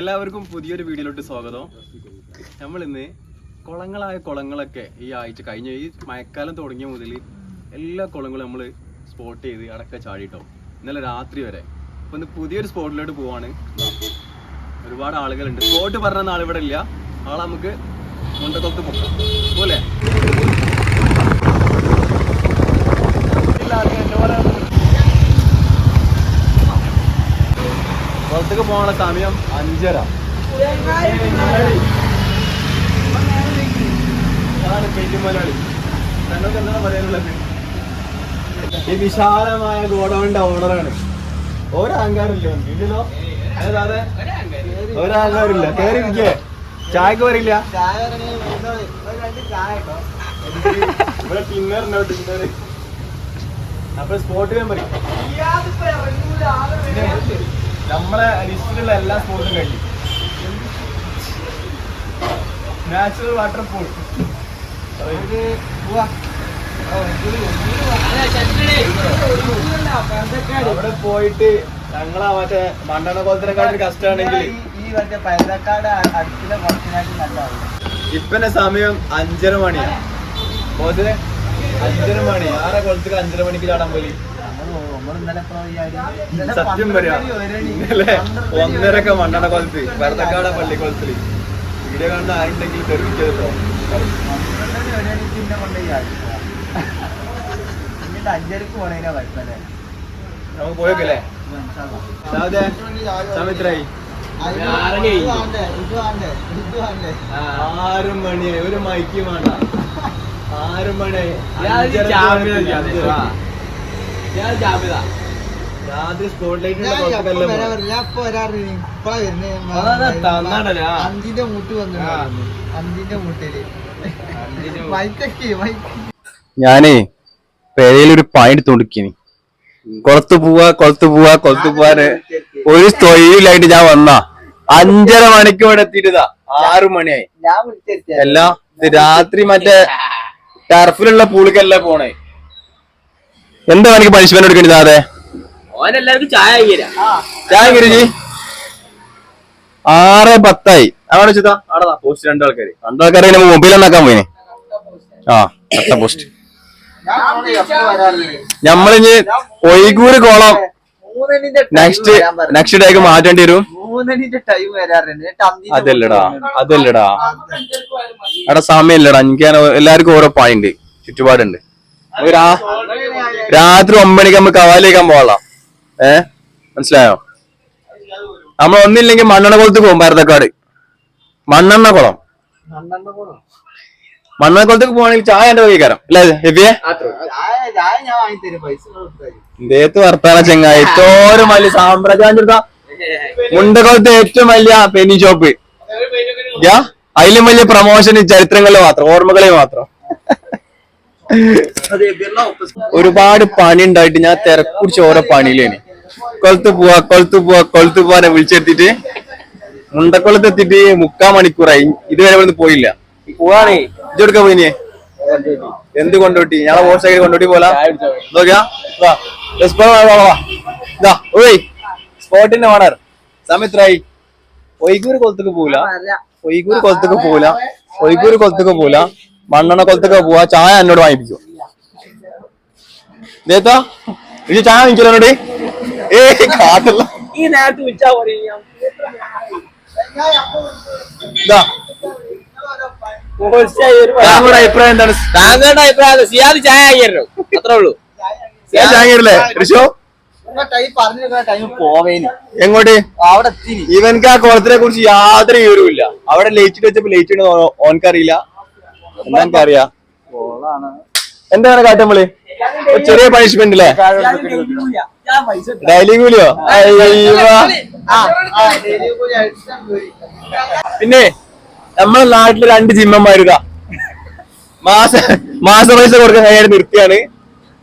എല്ലാവർക്കും പുതിയൊരു വീഡിയോയിലോട്ട് സ്വാഗതം. നമ്മൾ ഇന്ന് കുളങ്ങളൊക്കെ ഈ ആഴ്ച കഴിഞ്ഞ ഈ മഴക്കാലം തുടങ്ങിയ മുതൽ എല്ലാ കുളങ്ങളും നമ്മൾ സ്പോട്ട് ചെയ്ത് അടക്ക ചാടിട്ടോ ഇന്നലെ രാത്രി വരെ. അപ്പൊ ഇന്ന് പുതിയൊരു സ്പോട്ടിലോട്ട് പോവാണ്. ഒരുപാട് ആളുകളുണ്ട്. സ്പോട്ട് പറഞ്ഞ ആളിവിടെ ഇല്ല. ആളെ നമുക്ക് മുണ്ടക്കൊത്ത് പോകാം പോലെ. പുറത്തേക്ക് പോകാനുള്ള സമയം 5:30. പെരുമലയാളി തന്നൊക്കെ എന്താണ് പറയാനുള്ളത്? ഈ വിശാലമായ ഗോഡൗണിന്റെ ഓണറാണ്. ഒരഹങ്കാരമില്ല ഇല്ലല്ലോ. അതെ ഒരഹങ്കാരമില്ല. കയറിയിരിക്കേ ചായക്ക് വരില്ല. ഇവിടെ ടിന്നറുണ്ടോ? ടിന്നർ അപ്പൊ സ്പോട്ട് ഞാൻ പറയും. നമ്മളെ ലിസ്റ്റിലുള്ള എല്ലാ സ്പോട്ടും കഴിഞ്ഞു. നാച്ചുറൽ വാട്ടർഫോൾ അവിടെ പോയിട്ട് ഞങ്ങളാ മറ്റേ മണ്ണെണ്ണ കോലത്തിനെക്കാട്ടിൽ കഷ്ടമാണെങ്കിൽ ഇപ്പന്നെ സമയം 5:30 മണിയാണ്. 5:30 മണി. ആരെ കൊളത്തേക്ക് 5:30 മണിക്ക് ചാടാൻ പോയി. സത്യം പറയാ ഇന്നലെ 1:30 മണ്ണെണ്ണ കൊലത്ത് വെറുതക്കാട് പള്ളിക്കുളത്തില് വീഡിയോ കണ്ട ആരുണ്ടെങ്കിൽ തെറിവിച്ചതോ. നമുക്ക് പോയേക്കല്ലേ സമയത്രായി 6 മണിയായി. ഒരു മൈക്ക് വേണ്ട. 6 മണിയായി. രാത്രി സ്പോട്ട് ലൈറ്റ് ഞാനേ പെരയിലൊരു പണി തുടുക്കിനി. കൊളത്ത് പോവാന് ഒരു തൊഴിലായിട്ട് ഞാൻ വന്നാ 5:30 മണിക്ക് ഇവിടെ എത്തിയിട്ടാ 6 മണിയായി. അല്ല ഇത് രാത്രി മറ്റേ ടർഫിലുള്ള പൂളിക്കല്ല പോണേ. എന്താ എനിക്ക് പണിഷ്മെന്റ് എടുക്കേണ്ടത്? അതെ ചായ 6:10 അവിടെ വെച്ചാ ആടാ പോസ്റ്റ്. രണ്ടാൾക്കാര് ഇങ്ങനെ മൊബൈൽ ഒന്നാക്കാൻ പോയിനെ. അടുത്ത പോസ്റ്റ് ഞമ്മളിഞ്ഞ് ഒയ്കൂര് കോളം നെക്സ്റ്റ് ഡേക്ക് മാറ്റേണ്ടി വരും. അതല്ലടാ അവിടെ സമയമില്ലടാ. എനിക്ക് എല്ലാവർക്കും ഓരോ പായുണ്ട്, ചുറ്റുപാടുണ്ട്. രാത്രി 9 മണിക്ക് നമുക്ക് കവാലിയേക്കാൻ പോകാം. മനസ്സിലായോ? നമ്മൾ ഒന്നില്ലെങ്കിൽ മണ്ണെണ്ണ കുളത്ത് പോകും. ഭാരതക്കാട് മണ്ണെണ്ണ കുളത്തേക്ക് പോവാണെങ്കിൽ ചായ എന്റെ വൈകാരം അല്ലേ ഹെബിയെ? ദേത്ത് വർത്താന ചെങ്ങായി. ഏറ്റവും വലിയ സാമ്രാജ്യം മുണ്ടക്കുളത്ത് ഏറ്റവും വലിയ പെനി ഷോപ്പ്. അതിലും വലിയ പ്രൊമോഷൻ ചരിത്രങ്ങളിൽ മാത്രം, ഓർമ്മകളിൽ മാത്രം. ഒരുപാട് പണി ഉണ്ടായിട്ട് ഞാൻ തിരക്കുടിച്ച് ഓരോ പണിയിലേന്. കൊളത്ത് പോവാനെ വിളിച്ചെത്തിട്ട് മുണ്ടക്കുളത്ത് എത്തിയിട്ട് 3/4 മണിക്കൂറായി. ഇതുവരെ ഇവിടുന്ന് പോയില്ല. പോവാണേ ഇതെടുക്കാൻ പോയിനെ. എന്ത് കൊണ്ടോട്ടി? ഞങ്ങളെ മോട്ടർ സൈക്കിൾ കൊണ്ടോട്ടി പോലെ നോക്കിയാ സ്പോട്ടിന്റെ ഓണർ സമയത്രായി. ഒയ്കൂര് കൊളത്തേക്ക് പോവില്ല. മണ്ണെണ്ണ കൊളത്തേക്ക് പോവാ. ചായ എന്നോട് വാങ്ങിപ്പിക്കും. നേത്താ ഇത് ചായ വാങ്ങിക്കല്ലോ എന്നോട്. കാട്ടില്ല അഭിപ്രായം എന്താണ്? താങ്കളുടെ അഭിപ്രായം സിയാദ് ചായ ആയിരുന്നു അത്രേ ഉള്ളൂ. ചായല്ലേ ഋഷോ? എങ്ങോട്ട്? അവിടെ ഇവൻക്ക് ആ കുളത്തിനെ കുറിച്ച് യാതൊരു വിവരവുമില്ല. അവിടെ ലൈറ്റ് വെച്ചപ്പോ ലൈറ്റ് ഉണ്ടോ ഓനക്കറിയില്ല. എന്താ എനിക്കറിയാ? എന്താണ് കാട്ടുമ്പള് ചെറിയ പണിഷ്മെന്റ് അല്ലേ? ഡെയിലി കൂലിയോ? പിന്നെ നമ്മളെ നാട്ടില് 2 ജിമ്മന്മാരുതാ മാസ പൈസ കൊടുക്കാൻ കഴിയാതെ നിർത്തിയാണ്.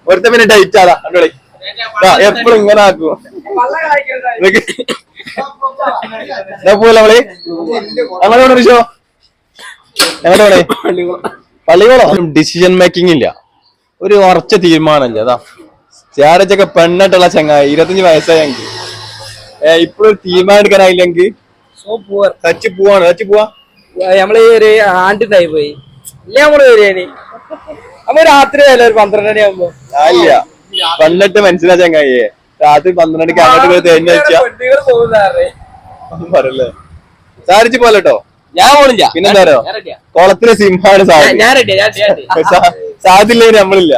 ഒരുത്ത പിന്നെ ഡൈറ്റാതാ കണ്ടോളി. എപ്പോഴും ഇങ്ങനെ ആക്കും. നമ്മള് ഞങ്ങളോട് ഋഷോ ഞങ്ങളുടെ പള്ളികളോ ഡിസിഷൻ മേക്കിംഗ് ഇല്ല. ഒരു ഉറച്ച തീരുമാനമില്ല. അതാ ചാരച്ചൊക്കെ പെണ്ണിട്ടുള്ള ചങ്ങായി 25 വയസ്സായെങ്കിൽ ഇപ്പോഴും തീരുമാനം എടുക്കാനായില്ലെങ്കിൽ ടച്ച് പോവാണ്. ടച്ച് പോവാ നമ്മള് ഒരു ആണ്ടുണ്ടായി പോയി ഇല്ല നമ്മള് വരികയാണ് നമ്മ രാത്രി വല്ല ഒരു 12 മണി ആകുമ്പോ ഇല്ല വന്നിട്ട് മനസ്സിലാ ചങ്ങായിയെ രാത്രി 12 മണിക്ക് അങ്ങോട്ട് തേഞ്ഞ പോകുന്നേ പറയല്ലേ സാരിച്ച് പോലെട്ടോ ഞാൻ പോണില്ല. പിന്നെന്താ പറയാ കുളത്തിലെ സിംഹാണ് ഞാൻ റെഡിയാ സാധില്ലേ നമ്മളില്ല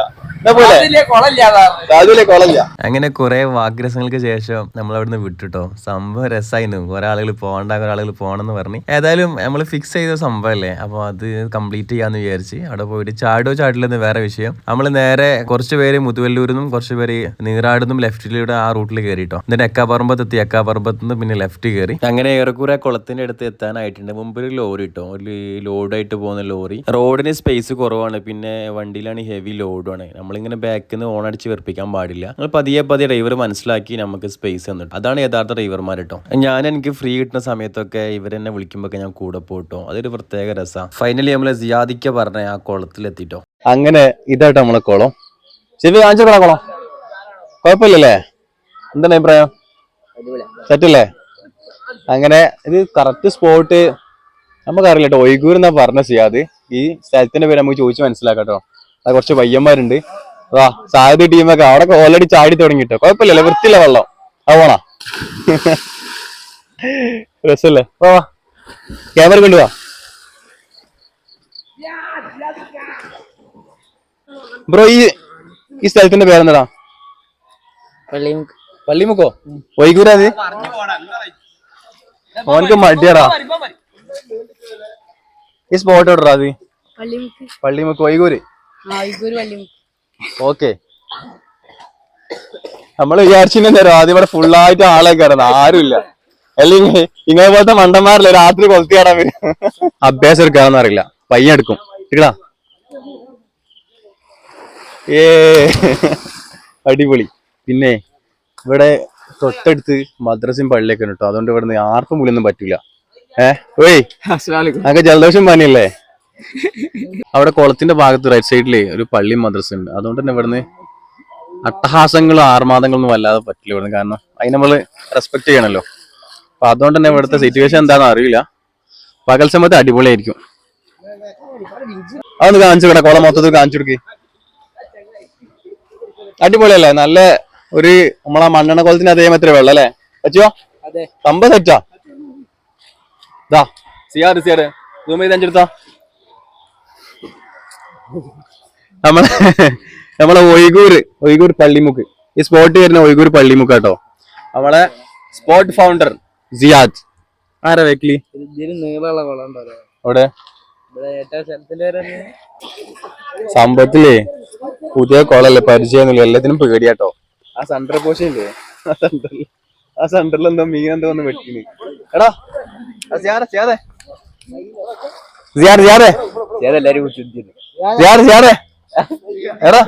അങ്ങനെ കുറെ വാഗ്രസങ്ങൾക്ക് ശേഷം നമ്മൾ അവിടുന്ന് വിട്ടിട്ടോ. സംഭവം രസമായിരുന്നു. കുറെ ആളുകൾ പോകണ്ട, കുറെ ആളുകൾ പോകണമെന്ന് പറഞ്ഞ് ഏതായാലും നമ്മൾ ഫിക്സ് ചെയ്ത സംഭവമല്ലേ, അപ്പോൾ അത് കംപ്ലീറ്റ് ചെയ്യാന്ന് വിചാരിച്ച് അവിടെ പോയിട്ട് ചാടില്ലെന്ന് വേറെ വിഷയം. നമ്മൾ നേരെ കുറച്ച് പേര് മുതുവല്ലൂരിന്നും കുറച്ച് പേര് നീറാടുന്നും ലെഫ്റ്റിലൂടെ ആ റൂട്ടിൽ കയറിട്ടോ. എന്നിട്ട് എക്കാപ്പറമ്പത്ത് എത്തി. എക്കാപ്പറമ്പത്ത് നിന്ന് പിന്നെ ലെഫ്റ്റ് കയറി. അങ്ങനെ ഏറെക്കുറെ കുളത്തിന്റെ അടുത്ത് എത്താനായിട്ടുണ്ട്. മുമ്പ് ഒരു ലോറി ഇട്ടോ, ഒരു ലോഡായിട്ട് പോകുന്ന ലോറി. റോഡിന് സ്പേസ് കുറവാണ്, പിന്നെ വണ്ടിയിലാണ് ഹെവി ലോഡാണ്. നമ്മളിങ്ങനെ ബാക്കിൽ നിന്ന് ഓൺ അടിച്ച് വെറുപ്പിക്കാൻ പാടില്ല. നമ്മൾ പതിയെ ഡ്രൈവർ മനസ്സിലാക്കി നമുക്ക് സ്പേസ് തന്നിട്ടു. അതാണ് യഥാർത്ഥ ഡ്രൈവർമാർ കേട്ടോ. എനിക്ക് ഫ്രീ കിട്ടുന്ന സമയത്തൊക്കെ ഇവരെന്നെ വിളിക്കുമ്പോൾ ഞാൻ കൂടെ പോട്ടോ. അതൊരു പ്രത്യേക രസമാണ്. ഫൈനലി നമ്മളെ സിയാദിക്ക പറഞ്ഞ ആ കുളത്തിലെത്തിട്ടോ. അങ്ങനെ ഇതായിട്ട് നമ്മളെ കുളം ശരി കാണിച്ചോടാ കുളം. കുഴപ്പമില്ലല്ലേ? എന്താണ് അഭിപ്രായം? സെറ്റല്ലേ? അങ്ങനെ ഇത് കറക്റ്റ് സ്പോട്ട് നമുക്കറിയില്ല കേട്ടോ. ഒയ്ഗൂർ എന്നാ പറഞ്ഞ സിയാദ്. ഈ സ്ഥലത്തിന്റെ പേര് നമുക്ക് ചോദിച്ച് മനസ്സിലാക്കാട്ടോ. അത് കുറച്ച് പയ്യന്മാരുണ്ട്. സാധ്യത ടീമൊക്കെ അവിടെ ഓൾറെഡി ചാടി തുടങ്ങിട്ടോ. കുഴപ്പമില്ലല്ലേ? വൃത്തിയില്ല വെള്ളം. അത് പോണാ രസല്ലേ? വാ ക്യാമറ കൊണ്ടുവാ. ബ്രോ ഈ സ്ഥലത്തിന്റെ പേരെന്താടാ? പള്ളിമുക്കോ? ഒയ്ഗൂരാ? അത് ഓനക്ക് മടിയടാ. ഈ സ്പോട്ട് എവിടെടാ? അത് പള്ളിമുക്ക് ഒയ്ഗൂര്. ഓക്കെ. നമ്മള് വിചാരിച്ചിട്ടുണ്ടോ ആദ്യം ഇവിടെ ഫുള്ളായിട്ട് ആളെ കയറുന്ന ആരുമില്ല. അല്ലെങ്കിൽ ഇങ്ങനെ പോലത്തെ മണ്ടന്മാരില്ല രാത്രി കൊളുത്തി കാണാൻ വരും. അഭ്യാസം എടുക്കാന്ന് അറിയില്ല. പയ്യൻ എടുക്കും. ഇടാ അടിപൊളി. പിന്നെ ഇവിടെ തൊട്ടടുത്ത് മദ്രസയും പള്ളിയൊക്കെ ഉണ്ട് കേട്ടോ. അതുകൊണ്ട് ഇവിടെ നിന്ന് ആർക്കും വിളിയൊന്നും പറ്റില്ല. ഓയ് അങ്ങ് ജലദോഷം പനിയല്ലേ? അവിടെ കുളത്തിന്റെ ഭാഗത്ത് റൈറ്റ് സൈഡില് ഒരു പള്ളിയും മദ്രസ ഉണ്ട്. അതുകൊണ്ട് തന്നെ ഇവിടുന്ന് അട്ടഹാസങ്ങളും ആർമാദങ്ങളൊന്നും വല്ലാതെ പറ്റില്ല ഇവിടുന്ന്. കാരണം അതിന് നമ്മള് റെസ്പെക്ട് ചെയ്യണല്ലോ. അപ്പൊ അതുകൊണ്ട് തന്നെ ഇവിടുത്തെ സിറ്റുവേഷൻ എന്താണെന്ന് അറിയില്ല. പകൽ സമയത്ത് അടിപൊളിയായിരിക്കും. അതൊന്ന് കാണിച്ചു വിടാം. കുളം മൊത്തത്തിൽ കാണിച്ചു കൊടുക്ക്. അടിപൊളിയല്ലേ? നല്ല ഒരു നമ്മളെ മണ്ണെണ്ണ കുളത്തിന് അതേമാതിരി വെള്ളം അല്ലേ പറ്റിയോ? സംഭവം സെറ്റാ. സിയാറ് സൂം ചെയ്ത് അഞ്ചെടുത്താ. നമ്മളെ ഒയ്ഗൂർ പള്ളിമുക്ക്. ഈ സ്പോട്ട് വരുന്ന ഒയ്ഗൂർ പള്ളിമുക്ക് കേട്ടോ. നമ്മളെ സ്പോട്ട് ഫൗണ്ടർ സിയാദ്. ആരാ വേക്കിലി? അവിടെ സംഭവത്തിലേ പുതിയ കുളല്ലേ, പരിചയമൊന്നുമില്ല. എല്ലാത്തിനും പേടിയാട്ടോ. ആ സെന്റർ പോഷൻ ഇല്ലേ, ആ സെന്ററിൽ എന്തോ മീൻ എന്തോ ഒന്ന് വെട്ടിന്. എടാ എടാ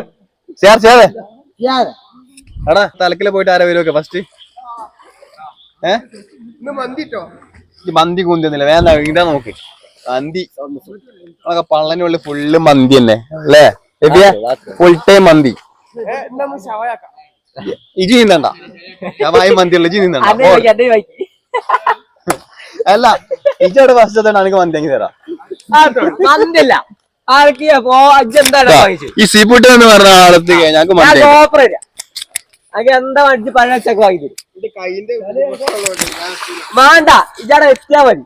തലക്കില് പോയിട്ട് ആരാ വരുമൊക്കെ ഫസ്റ്റ്? മന്തി കൂന്തിയൊന്നുമില്ല. വേണ്ട ഇതാ നോക്ക്. മന്തി പള്ളനുള്ളിൽ ഫുള്ള് മന്തി തന്നെ അല്ലേ? ഫുൾ ടൈം മന്തി. ഇജി നീന്തണ്ട. ഞാൻ വായി മന്തിയുള്ള ഇജി നീന്തണ്ട. അല്ല ഇജവിടെ ഫസ്റ്റ് എനിക്ക് മന്തി അങ്ങ് തരാം. ഈ സീഫുഡ് എന്ന് പറഞ്ഞ ആളത്ത് ഞങ്ങൾക്ക് മന്തി എന്താ മടിച്ച് പഴച്ചൊക്കെ വാങ്ങി വേണ്ട. ഇജാടെ എത്തിയാ മതി.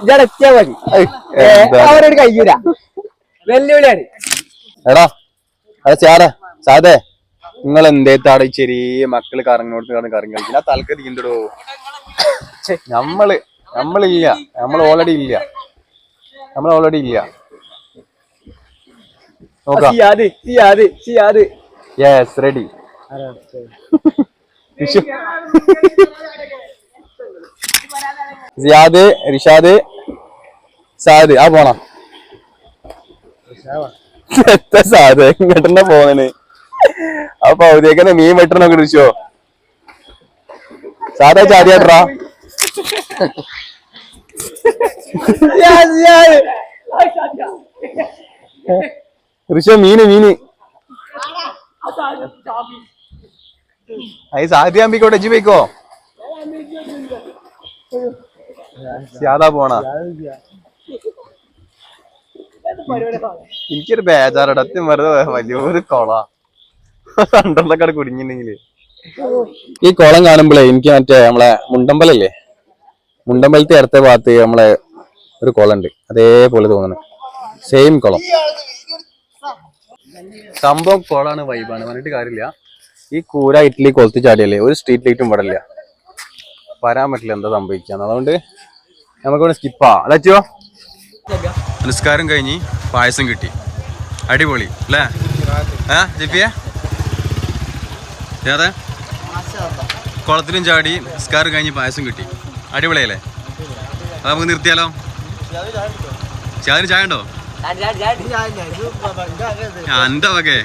ഇജാടെ എത്തിയാ മതി. അവരോട് കഴിയൂല. വെല്ലുവിളിയാണ്. എടാ സാധേ നിങ്ങൾ എന്തേത്താടെ ചെറിയ മക്കള് കറങ്ങോട്ട് കറങ്ങി കളിക്കില്ല. ആ തലക്കറി ഇണ്ടോ? നമ്മളില്ല. നമ്മൾ ഓൾറെഡി ഇല്ല. നോക്കാം. Yes ready. സിയാദ്, റിഷാദ്, സാദ്. ആ പോണ സാദ് ഇങ്ങോട്ടെന്നെ പോന്നെ. അപ്പൊ അവരേക്കന്നെ മീൻ വെട്ടണൊക്കെ വിളിച്ചോ? സാധാ ചാടിയാട്ടാ. ഋഷോ മീന് അത് സാധ്യാമ്പിക്കോട്ടെ. എജി പോയിക്കോ. യാതാ പോണ എനിക്കൊരു ബേജാറടത്ത് വെറുതെ വലിയൊരു കൊള രണ്ടെണ്ണക്കാട് കുടുങ്ങിണ്ടെങ്കില് ഈ കുളം കാണുമ്പോഴേ എനിക്ക് മറ്റേ നമ്മളെ മുണ്ടമ്പലല്ലേ മുണ്ടമ്പലത്തെ അടുത്ത ഭാഗത്ത് നമ്മളെ ഒരു കുളം ഉണ്ട് അതേപോലെ തോന്നുന്നു സെയിം കുളം സംഭവം കുളമാണ് വൈബാണ് പറഞ്ഞിട്ട് കാര്യമില്ല ഈ കൂര ഇഡ്ഡലി കൊളുത്തി ചാടിയല്ലേ ഒരു സ്ട്രീറ്റ് ലൈറ്റും ഇവിടെ ഇല്ല വരാൻ പറ്റില്ല എന്താ സംഭവിക്കാന്ന് അതുകൊണ്ട് നമുക്കിവിടെ സ്കിപ്പാ അതോ നിസ്കാരം കഴിഞ്ഞ് പായസം കിട്ടി അടിപൊളി അല്ലേ ജിപ്പിയെ അതെ കുളത്തിലും ചാടി നിസ്കാരം കഴിഞ്ഞ് പായസം കിട്ടി അടിപൊളിയല്ലേ അത് നമുക്ക് നിർത്തിയാലോ ചായ ഉണ്ടോ എന്റെ വകേ